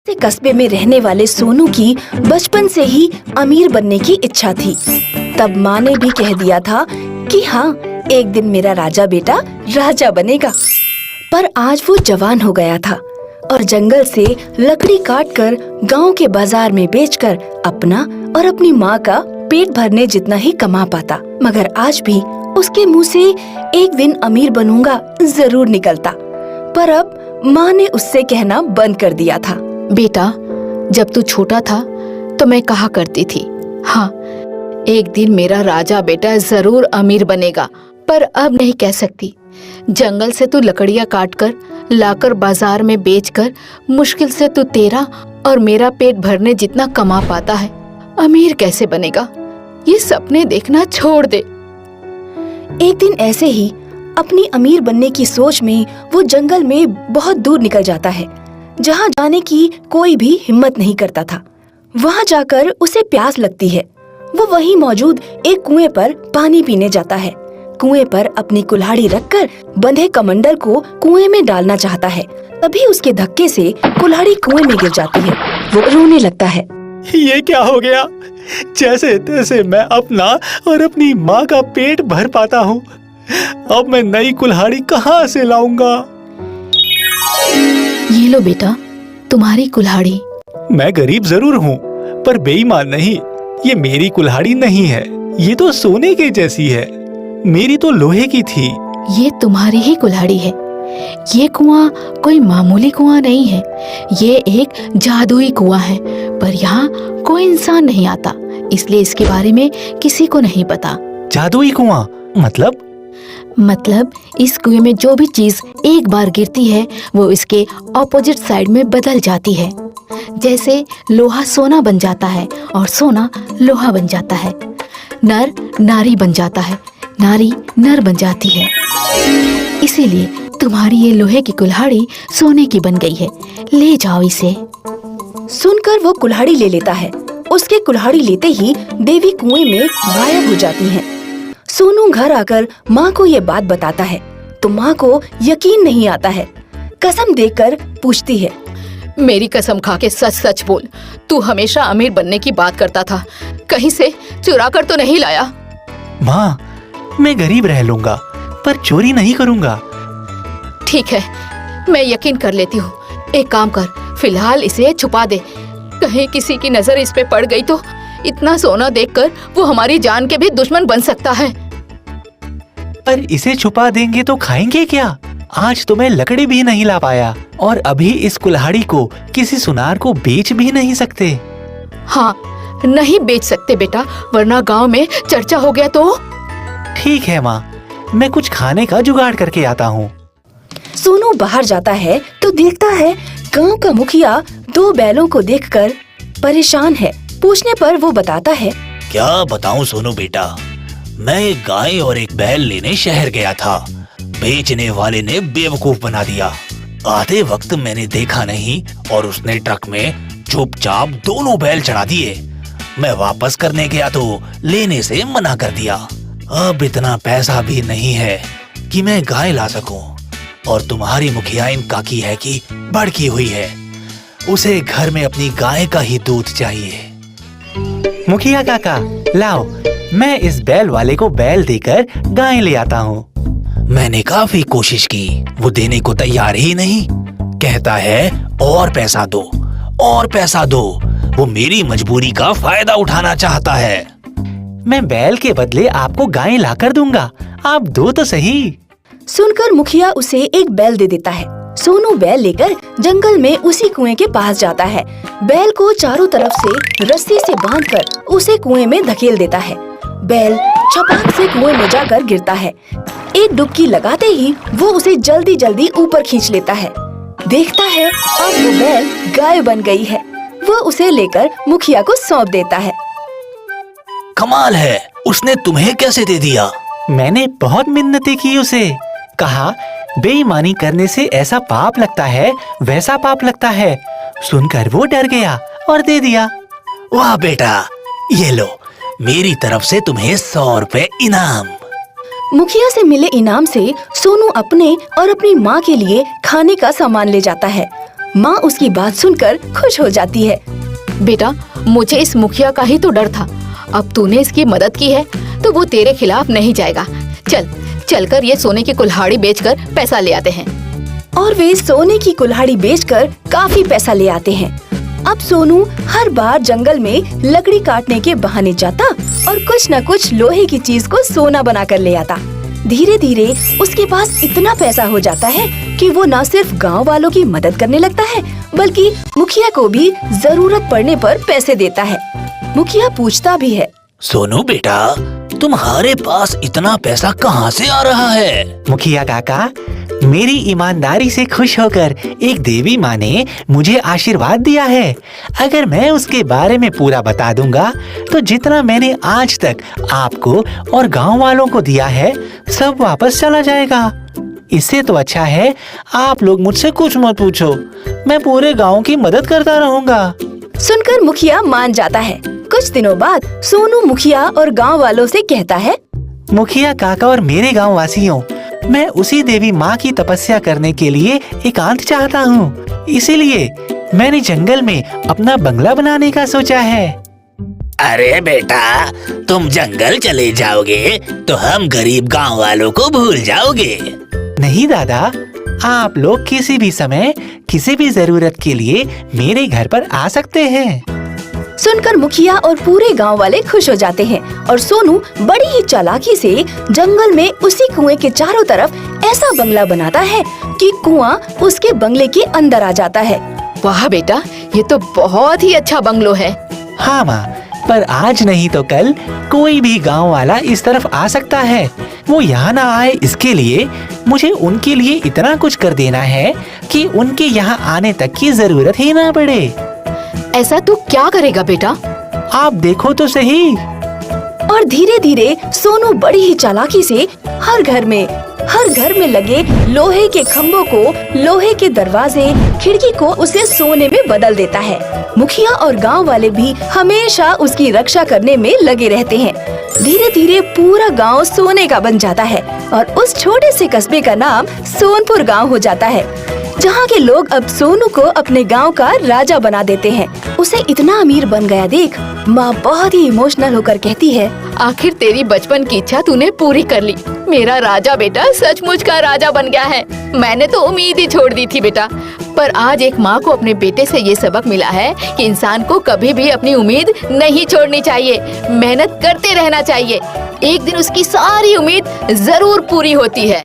से कस्बे में रहने वाले सोनू की बचपन से ही अमीर बनने की इच्छा थी। तब माँ ने भी कह दिया था कि हाँ, एक दिन मेरा राजा बेटा राजा बनेगा। पर आज वो जवान हो गया था और जंगल से लकड़ी काटकर गांव के बाजार में बेचकर अपना और अपनी माँ का पेट भरने जितना ही कमा पाता। मगर आज भी उसके मुंह से एक दिन अमीर बनूंगा जरूर निकलता। पर अब माँ ने उससे कहना बंद कर दिया था। बेटा, जब तू छोटा था तो मैं कहा करती थी, हाँ, एक दिन मेरा राजा बेटा जरूर अमीर बनेगा। पर अब नहीं कह सकती। जंगल से तू लकड़ियाँ काटकर लाकर बाजार में बेचकर मुश्किल से तू तेरा और मेरा पेट भरने जितना कमा पाता है। अमीर कैसे बनेगा? ये सपने देखना छोड़ दे। एक दिन ऐसे ही अपनी अमीर बनने की सोच में वो जंगल में बहुत दूर निकल जाता है, जहाँ जाने की कोई भी हिम्मत नहीं करता था। वहाँ जाकर उसे प्यास लगती है। वो वहीं मौजूद एक कुएं पर पानी पीने जाता है। कुएं पर अपनी कुल्हाड़ी रखकर बंधे कमंडल को कुएं में डालना चाहता है। तभी उसके धक्के से कुल्हाड़ी कुएं में गिर जाती है। वो रोने लगता है। ये क्या हो गया? जैसे तैसे मैं अपना और अपनी माँ का पेट भर पाता हूँ। अब मैं नई कुल्हाड़ी कहाँ से लाऊंगा? ये लो बेटा, तुम्हारी कुल्हाड़ी। मैं गरीब जरूर हूँ, पर बेईमान नहीं। ये मेरी कुल्हाड़ी नहीं है। ये तो सोने के जैसी है। मेरी तो लोहे की थी। ये तुम्हारी ही कुल्हाड़ी है। ये कुआं कोई मामूली कुआं नहीं है। ये एक जादुई कुआं है। पर यहाँ कोई इंसान नहीं आता, इसलिए इसके बारे में किसी को नहीं पता। जादुई कुआं मतलब इस कुएं में जो भी चीज एक बार गिरती है वो इसके ऑपोजिट साइड में बदल जाती है। जैसे लोहा सोना बन जाता है और सोना लोहा बन जाता है। नर नारी बन जाता है, नारी नर बन जाती है। इसीलिए तुम्हारी ये लोहे की कुल्हाड़ी सोने की बन गई है। ले जाओ इसे। सुनकर वो कुल्हाड़ी ले लेता है। उसके कुल्हाड़ी लेते ही देवी कुएं में गायब हो जाती हैं। सोनू घर आकर माँ को ये बात बताता है तो माँ को यकीन नहीं आता है। कसम देकर पूछती है, मेरी कसम खा के सच सच बोल, तू हमेशा अमीर बनने की बात करता था, कहीं से चुरा कर तो नहीं लाया? माँ, मैं गरीब रह लूंगा पर चोरी नहीं करूंगा। ठीक है, मैं यकीन कर लेती हूँ। एक काम कर, फिलहाल इसे छुपा दे। कहीं किसी की नजर इस पे पड़ गई तो इतना सोना देखकर वो हमारी जान के भी दुश्मन बन सकता है। पर इसे छुपा देंगे तो खाएंगे क्या? आज तो मैं लकड़ी भी नहीं ला पाया और अभी इस कुल्हाड़ी को किसी सुनार को बेच भी नहीं सकते। हाँ, नहीं बेच सकते बेटा, वरना गांव में चर्चा हो गया तो। ठीक है माँ, मैं कुछ खाने का जुगाड़ करके आता हूँ। सोनू बाहर जाता है तो देखता है गांव का मुखिया दो बैलों को देखकर परेशान है। पूछने पर वो बताता है, क्या बताऊं सोनू बेटा, मैं एक गाय और एक बैल लेने शहर गया था। बेचने वाले ने बेवकूफ बना दिया। आते वक्त मैंने देखा नहीं और उसने ट्रक में चुपचाप दोनों बैल चढ़ा दिए। मैं वापस करने गया तो लेने से मना कर दिया। अब इतना पैसा भी नहीं है कि मैं गाय ला सकूं और तुम्हारी मुखियाइन काकी है कि भड़की हुई है। उसे घर में अपनी गाय का ही दूध चाहिए। मुखिया काका, लाओ, मैं इस बैल वाले को बैल देकर गाय ले आता हूँ। मैंने काफी कोशिश की, वो देने को तैयार ही नहीं। कहता है और पैसा दो, और पैसा दो। वो मेरी मजबूरी का फायदा उठाना चाहता है। मैं बैल के बदले आपको गाय लाकर दूंगा, आप दो तो सही। सुनकर मुखिया उसे एक बैल दे देता है। सोनू बैल लेकर जंगल में उसी कुएं के पास जाता है। बैल को चारों तरफ से रस्सी से बांधकर उसे कुएं में धकेल देता है। बैल छपाक से कुएं में जाकर गिरता है। एक डुबकी लगाते ही वो उसे जल्दी जल्दी ऊपर खींच लेता है। देखता है अब वो बैल गाय बन गई है। वो उसे लेकर मुखिया को सौंप देता है। कमाल है, उसने तुम्हें कैसे दे दिया? मैंने बहुत मिन्नतें की उसे। कहा बेईमानी करने से ऐसा पाप लगता है, वैसा पाप लगता है। सुनकर वो डर गया और दे दिया। वाह बेटा, ये लो, मेरी तरफ से तुम्हें 100 रुपए इनाम। मुखिया से मिले इनाम से सोनू अपने और अपनी माँ के लिए खाने का सामान ले जाता है। माँ उसकी बात सुनकर खुश हो जाती है। बेटा, मुझे इस मुखिया का ही तो डर था। अब तूने इसकी मदद की है तो वो तेरे खिलाफ नहीं जाएगा। चलकर ये सोने की कुल्हाड़ी बेचकर पैसा ले आते हैं। और वे सोने की कुल्हाड़ी बेचकर काफी पैसा ले आते हैं। अब सोनू हर बार जंगल में लकड़ी काटने के बहाने जाता और कुछ न कुछ लोहे की चीज को सोना बनाकर ले आता। धीरे धीरे उसके पास इतना पैसा हो जाता है कि वो न सिर्फ गांव वालों की मदद करने लगता है, बल्कि मुखिया को भी जरूरत पड़ने पर पैसे देता है। मुखिया पूछता भी है, सोनू बेटा, तुम्हारे पास इतना पैसा कहाँ से आ रहा है? मुखिया काका, मेरी ईमानदारी से खुश होकर एक देवी माँ ने मुझे आशीर्वाद दिया है। अगर मैं उसके बारे में पूरा बता दूंगा तो जितना मैंने आज तक आपको और गांव वालों को दिया है सब वापस चला जाएगा। इससे तो अच्छा है आप लोग मुझसे कुछ मत पूछो, मैं पूरे गांव की मदद करता रहूंगा। सुनकर मुखिया मान जाता है। कुछ दिनों बाद सोनू मुखिया और गांव वालों से कहता है, मुखिया काका और मेरे गांव वासियों, मैं उसी देवी माँ की तपस्या करने के लिए एकांत चाहता हूँ। इसीलिए मैंने जंगल में अपना बंगला बनाने का सोचा है। अरे बेटा, तुम जंगल चले जाओगे तो हम गरीब गांव वालों को भूल जाओगे। नहीं दादा, आप लोग किसी भी समय किसी भी जरूरत के लिए मेरे घर पर आ सकते हैं। सुनकर मुखिया और पूरे गांव वाले खुश हो जाते हैं और सोनू बड़ी ही चालाकी से जंगल में उसी कुएं के चारों तरफ ऐसा बंगला बनाता है कि कुआं उसके बंगले के अंदर आ जाता है। वाह बेटा, ये तो बहुत ही अच्छा बंगलो है। हाँ माँ, पर आज नहीं तो कल कोई भी गांव वाला इस तरफ आ सकता है। वो यहाँ ना आए इसके लिए मुझे उनके लिए इतना कुछ कर देना है कि उनके यहाँ आने तक की जरूरत ही ना पड़े। ऐसा तू क्या करेगा बेटा? आप देखो तो सही। और धीरे धीरे सोनू बड़ी ही चालाकी से हर घर में लगे लोहे के खम्भों को, लोहे के दरवाजे, खिड़की को उसे सोने में बदल देता है। मुखिया और गांव वाले भी हमेशा उसकी रक्षा करने में लगे रहते हैं। धीरे धीरे पूरा गांव सोने का बन जाता है और उस छोटे से कस्बे का नाम सोनपुर गांव हो जाता है, जहाँ के लोग अब सोनू को अपने गांव का राजा बना देते हैं। उसे इतना अमीर बन गया देख माँ बहुत ही इमोशनल होकर कहती है, आखिर तेरी बचपन की इच्छा तूने पूरी कर ली। मेरा राजा बेटा सचमुच का राजा बन गया है। मैंने तो उम्मीद ही छोड़ दी थी बेटा, पर आज एक माँ को अपने बेटे से ये सबक मिला है कि इंसान को कभी भी अपनी उम्मीद नहीं छोड़नी चाहिए, मेहनत करते रहना चाहिए। एक दिन उसकी सारी उम्मीद जरूर पूरी होती है।